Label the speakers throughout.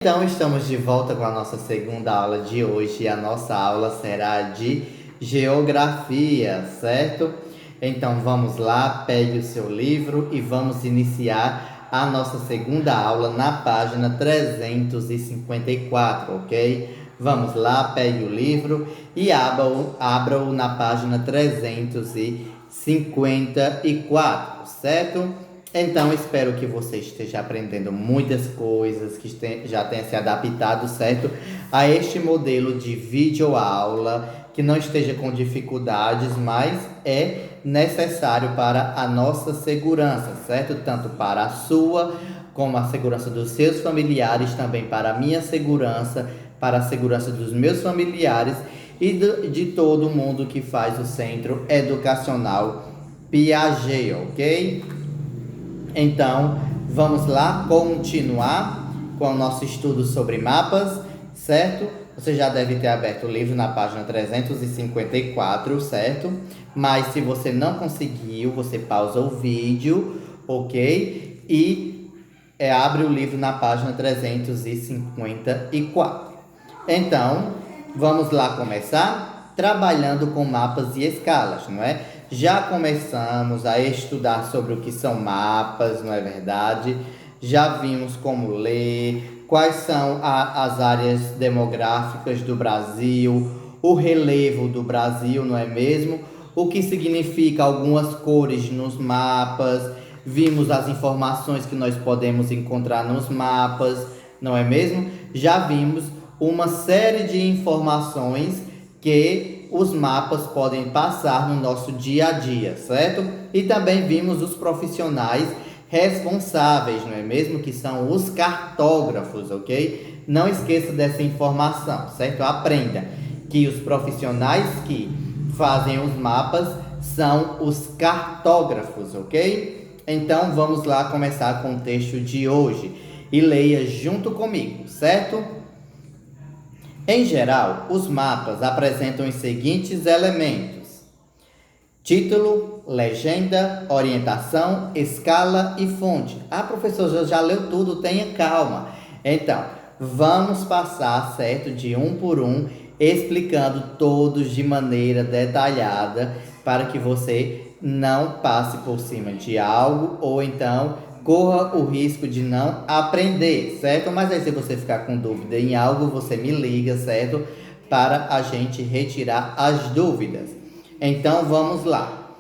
Speaker 1: Então, estamos de volta com a nossa segunda aula de hoje. A nossa aula será de geografia, certo? Então, vamos lá, pegue o seu livro e vamos iniciar a nossa segunda aula na página 354, ok? Vamos lá, pegue o livro e abra-o na página 354, certo? Então, espero que você esteja aprendendo muitas coisas, que já tenha se adaptado, certo? A este modelo de videoaula, que não esteja com dificuldades, mas é necessário para a nossa segurança, certo? Tanto para a sua, como a segurança dos seus familiares, também para a minha segurança, para a segurança dos meus familiares e de todo mundo que faz o Centro Educacional Piaget, ok? Então, vamos lá continuar com o nosso estudo sobre mapas, certo? Você já deve ter aberto o livro na página 354, certo? Mas se você não conseguiu, você pausa o vídeo, ok? E abre o livro na página 354. Então, vamos lá começar trabalhando com mapas e escalas, não é? Já começamos a estudar sobre o que são mapas, não é verdade? Já vimos como ler, quais são as áreas demográficas do Brasil, o relevo do Brasil, não é mesmo? O que significa algumas cores nos mapas, vimos as informações que nós podemos encontrar nos mapas, não é mesmo? Já vimos uma série de informações que os mapas podem passar no nosso dia a dia, certo? E também vimos os profissionais responsáveis, não é mesmo? Que são os cartógrafos, ok? Não esqueça dessa informação, certo? Aprenda que os profissionais que fazem os mapas são os cartógrafos, ok? Então vamos lá começar com o texto de hoje e leia junto comigo, certo? Em geral, os mapas apresentam os seguintes elementos: título, legenda, orientação, escala e fonte. Ah, professor, já leu tudo, tenha calma. Então, vamos passar, certo, de um por um, explicando todos de maneira detalhada, para que você não passe por cima de algo ou então corra o risco de não aprender, certo? Mas aí se você ficar com dúvida em algo, você me liga, certo? Para a gente retirar as dúvidas. Então vamos lá.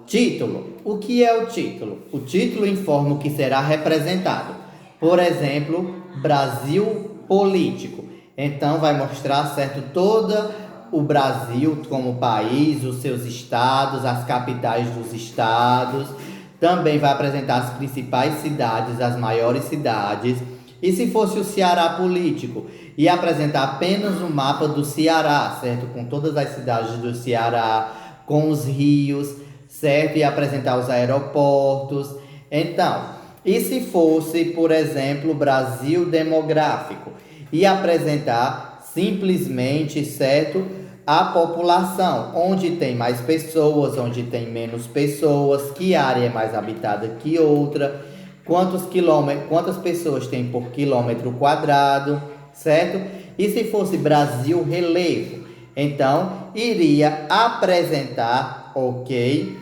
Speaker 1: Título. O que é o título? O título informa o que será representado. Por exemplo, Brasil político. Então vai mostrar, certo, todo o Brasil como país, os seus estados, as capitais dos estados. Também vai apresentar as principais cidades, as maiores cidades. E se fosse o Ceará político, ia apresentar apenas o mapa do Ceará, certo? Com todas as cidades do Ceará, com os rios, certo? E apresentar os aeroportos. Então, e se fosse, por exemplo, Brasil demográfico, ia apresentar simplesmente, certo? A população, onde tem mais pessoas, onde tem menos pessoas, que área é mais habitada que outra, quantas pessoas tem por quilômetro quadrado, certo? E se fosse Brasil relevo, então iria apresentar, ok,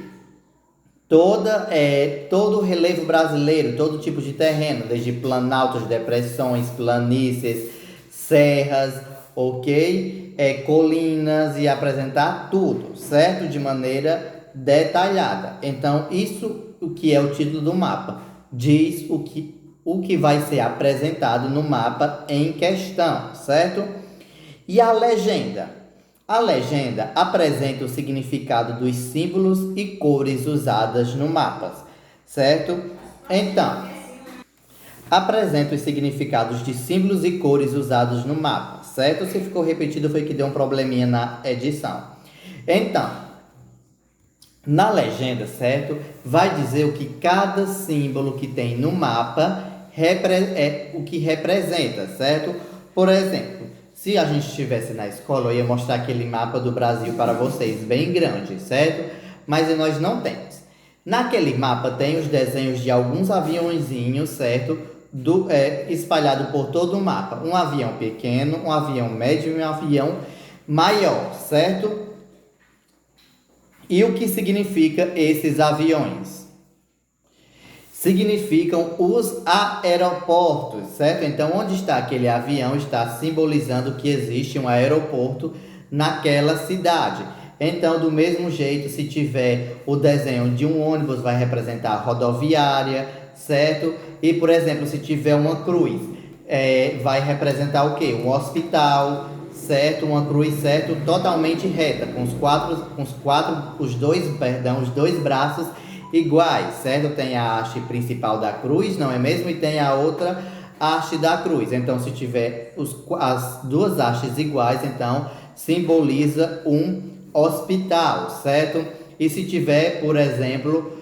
Speaker 1: todo o relevo brasileiro, todo tipo de terreno, desde planaltos, depressões, planícies, serras, ok? Colinas e apresentar tudo, certo? De maneira detalhada. Então, isso o que é o título do mapa. Diz o que vai ser apresentado no mapa em questão, certo? E a legenda? A legenda apresenta o significado dos símbolos e cores usadas no mapa, certo? Então, apresenta os significados de símbolos e cores usados no mapa, certo? Se ficou repetido foi que deu um probleminha na edição. Então, na legenda, certo? Vai dizer o que cada símbolo que tem no mapa o que representa, certo? Por exemplo, se a gente estivesse na escola, eu ia mostrar aquele mapa do Brasil para vocês, bem grande, certo? Mas nós não temos. Naquele mapa tem os desenhos de alguns aviãozinhos, certo? espalhado por todo o mapa. Um avião pequeno, um avião médio e um avião maior, certo? E o que significa esses aviões? Significam os aeroportos, certo? Então, onde está aquele avião está simbolizando que existe um aeroporto naquela cidade. Então, do mesmo jeito, se tiver o desenho de um ônibus, vai representar a rodoviária, certo? E, por exemplo, se tiver uma cruz, vai representar o quê? Um hospital, certo? Uma cruz, certo? Totalmente reta, com os dois braços iguais, certo? Tem a haste principal da cruz, não é mesmo? E tem a outra haste da cruz. Então, se tiver as duas hastes iguais, então simboliza um hospital, certo? E se tiver, por exemplo,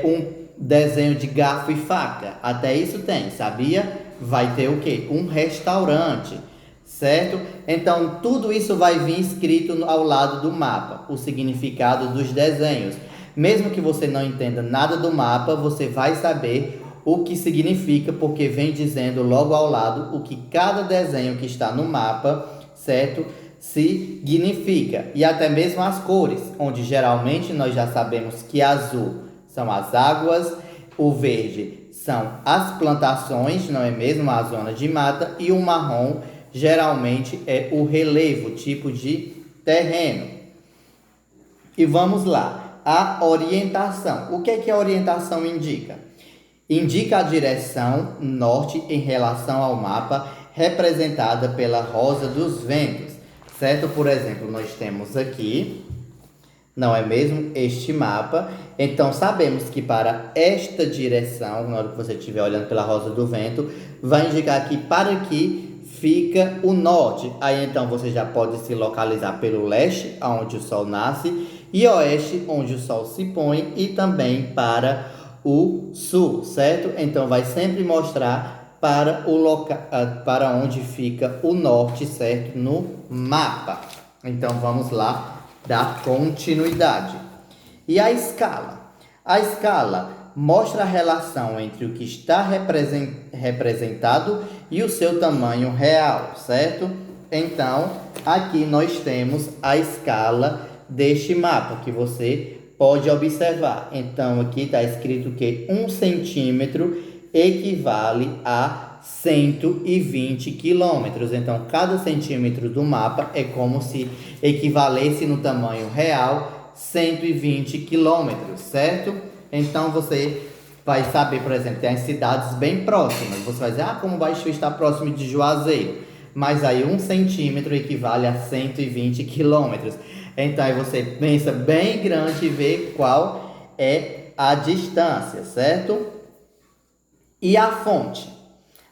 Speaker 1: um desenho de garfo e faca, até isso tem, sabia? Vai ter o quê? Um restaurante, certo? Então, tudo isso vai vir escrito ao lado do mapa, o significado dos desenhos. Mesmo que você não entenda nada do mapa, você vai saber o que significa, porque vem dizendo logo ao lado o que cada desenho que está no mapa, certo? Significa. E até mesmo as cores, onde geralmente nós já sabemos que azul são as águas, o verde são as plantações, não é mesmo? A zona de mata, e o marrom geralmente é o relevo, tipo de terreno. E vamos lá. A orientação. O que é que a orientação indica? Indica a direção norte em relação ao mapa, representada pela rosa dos ventos, certo? Por exemplo, nós temos aqui, não é mesmo, este mapa. Então, sabemos que para esta direção, na hora que você estiver olhando pela rosa do vento, vai indicar que para aqui fica o norte. Aí, então, você já pode se localizar pelo leste, onde o sol nasce, e oeste, onde o sol se põe, e também para o sul, certo? Então, vai sempre mostrar para onde fica o norte, certo? No mapa. Então, vamos lá dar continuidade. E a escala? A escala mostra a relação entre o que está representado e o seu tamanho real, certo? Então, aqui nós temos a escala deste mapa que você pode observar. Então, aqui está escrito que 1 centímetro equivale a 120 quilômetros. Então, cada centímetro do mapa é como se equivalesse no tamanho real 120 quilômetros, certo? Então, você vai saber, por exemplo, tem as cidades bem próximas. Você vai dizer, como Baixo está próximo de Juazeiro. Mas aí 1 centímetro equivale a 120 quilômetros. Então, aí você pensa bem grande e vê qual é a distância, certo? E a fonte?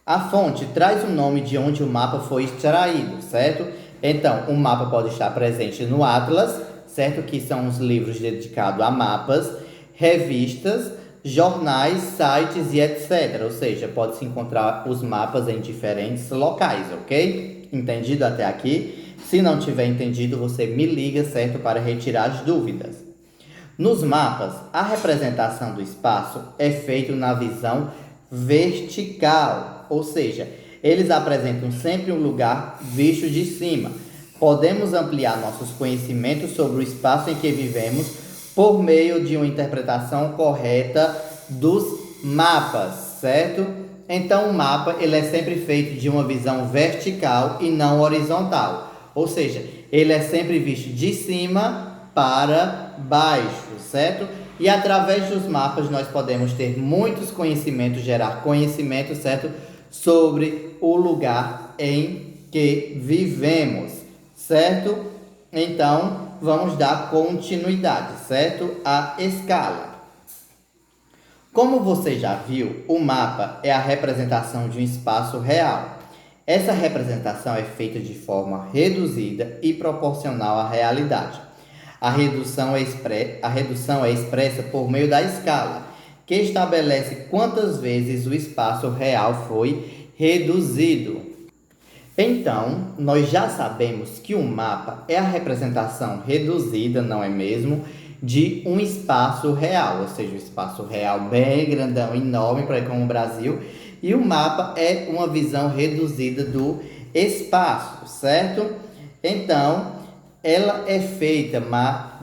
Speaker 1: A fonte traz o nome de onde o mapa foi extraído, certo? Então, o mapa pode estar presente no Atlas, certo? Que são os livros dedicados a mapas, revistas, jornais, sites e etc. Ou seja, pode-se encontrar os mapas em diferentes locais, ok? Entendido até aqui? Se não tiver entendido, você me liga, certo? Para retirar as dúvidas. Nos mapas, a representação do espaço é feita na visão vertical, ou seja, eles apresentam sempre um lugar visto de cima. Podemos ampliar nossos conhecimentos sobre o espaço em que vivemos por meio de uma interpretação correta dos mapas, certo? Então, o mapa ele é sempre feito de uma visão vertical e não horizontal. Ou seja, ele é sempre visto de cima para baixo, certo? E através dos mapas nós podemos ter muitos conhecimentos, gerar conhecimento, certo? Sobre o lugar em que vivemos, certo? Então, vamos dar continuidade, certo? À escala. Como você já viu, o mapa é a representação de um espaço real. Essa representação é feita de forma reduzida e proporcional à realidade. A redução é expressa por meio da escala, que estabelece quantas vezes o espaço real foi reduzido. Então, nós já sabemos que um mapa é a representação reduzida, não é mesmo, de um espaço real, ou seja, um espaço real bem grandão, enorme, para como o Brasil, E o mapa é uma visão reduzida do espaço, certo? Então, ela é feita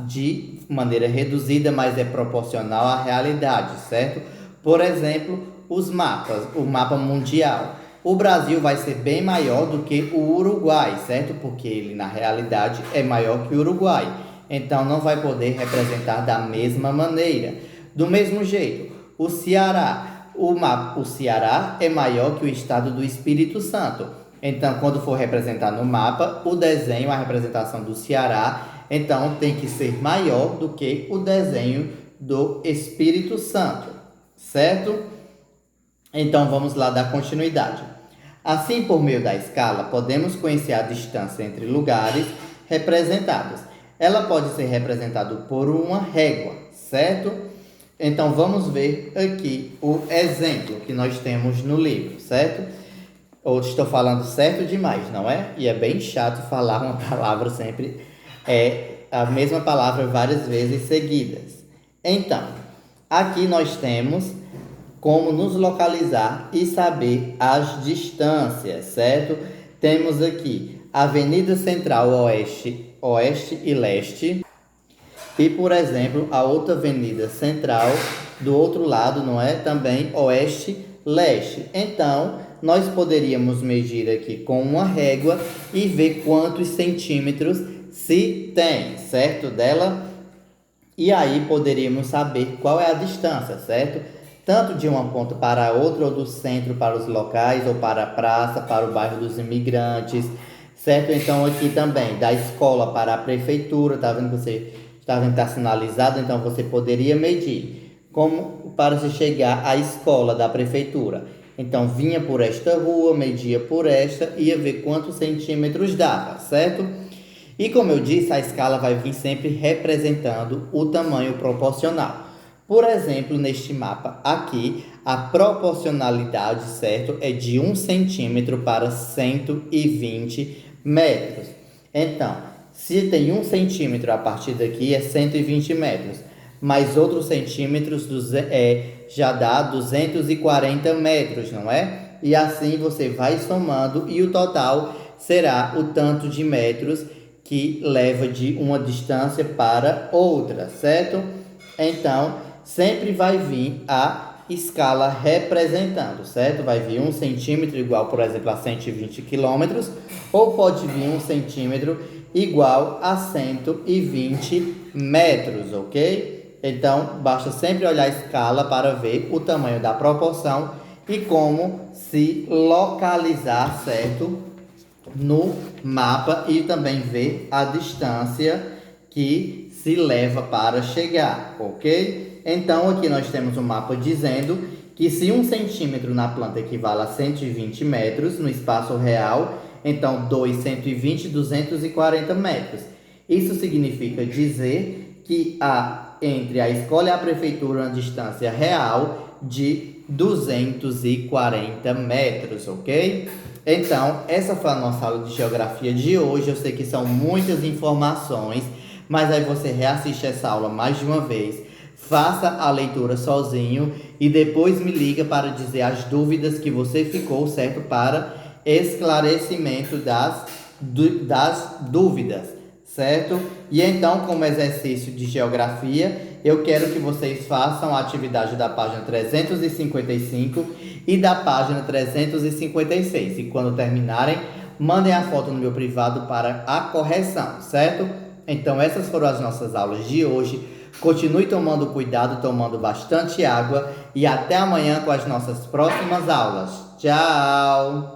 Speaker 1: de maneira reduzida, mas é proporcional à realidade, certo? Por exemplo, os mapas, o mapa mundial. O Brasil vai ser bem maior do que o Uruguai, certo? Porque ele, na realidade, é maior que o Uruguai. Então, não vai poder representar da mesma maneira. Do mesmo jeito, o Ceará. O Ceará é maior que o estado do Espírito Santo. Então, quando for representar no mapa, o desenho, a representação do Ceará, então tem que ser maior do que o desenho do Espírito Santo, certo? Então, vamos lá dar continuidade. Assim, por meio da escala, podemos conhecer a distância entre lugares representados. Ela pode ser representada por uma régua, certo? Então, vamos ver aqui o exemplo que nós temos no livro, certo? Ou estou falando certo demais, não é? E é bem chato falar uma palavra sempre, a mesma palavra várias vezes seguidas. Então, aqui nós temos como nos localizar e saber as distâncias, certo? Temos aqui Avenida Central Oeste e Leste. E, por exemplo, a outra Avenida Central, do outro lado, não é? Também Oeste-Leste. Então, nós poderíamos medir aqui com uma régua e ver quantos centímetros se tem, certo? Dela. E aí poderíamos saber qual é a distância, certo? Tanto de uma ponta para outra, ou do centro para os locais, ou para a praça, para o bairro dos imigrantes, certo? Então, aqui também, da escola para a prefeitura, tá vendo que você está vendo que está sinalizado? Então, você poderia medir como para se chegar à escola da prefeitura. Então, vinha por esta rua, media por esta, ia ver quantos centímetros dava, certo? E como eu disse, a escala vai vir sempre representando o tamanho proporcional. Por exemplo, neste mapa aqui, a proporcionalidade, certo, é de 1 centímetro para 120 metros. Então, se tem 1 centímetro a partir daqui, é 120 metros. Mais outros centímetros já dá 240 metros, não é? E assim você vai somando e o total será o tanto de metros que leva de uma distância para outra, certo? Então, sempre vai vir a escala representando, certo? Vai vir 1 centímetro igual, por exemplo, a 120 quilômetros, ou pode vir 1 centímetro igual a 120 metros, ok? Então, basta sempre olhar a escala para ver o tamanho da proporção e como se localizar, certo? No mapa e também ver a distância que se leva para chegar, ok? Então, aqui nós temos um mapa dizendo que se 1 centímetro na planta equivale a 120 metros no espaço real, então 2, 120, 240 metros. Isso significa dizer que há entre a escola e a prefeitura uma distância real de 240 metros, ok? Então, essa foi a nossa aula de geografia de hoje. Eu sei que são muitas informações, mas aí você reassiste essa aula mais de uma vez, faça a leitura sozinho e depois me liga para dizer as dúvidas que você ficou, certo? Para esclarecimento das dúvidas, certo? E então, como exercício de geografia, eu quero que vocês façam a atividade da página 355 e da página 356. E quando terminarem, mandem a foto no meu privado para a correção, certo? Então, essas foram as nossas aulas de hoje. Continue tomando cuidado, tomando bastante água e até amanhã com as nossas próximas aulas. Tchau!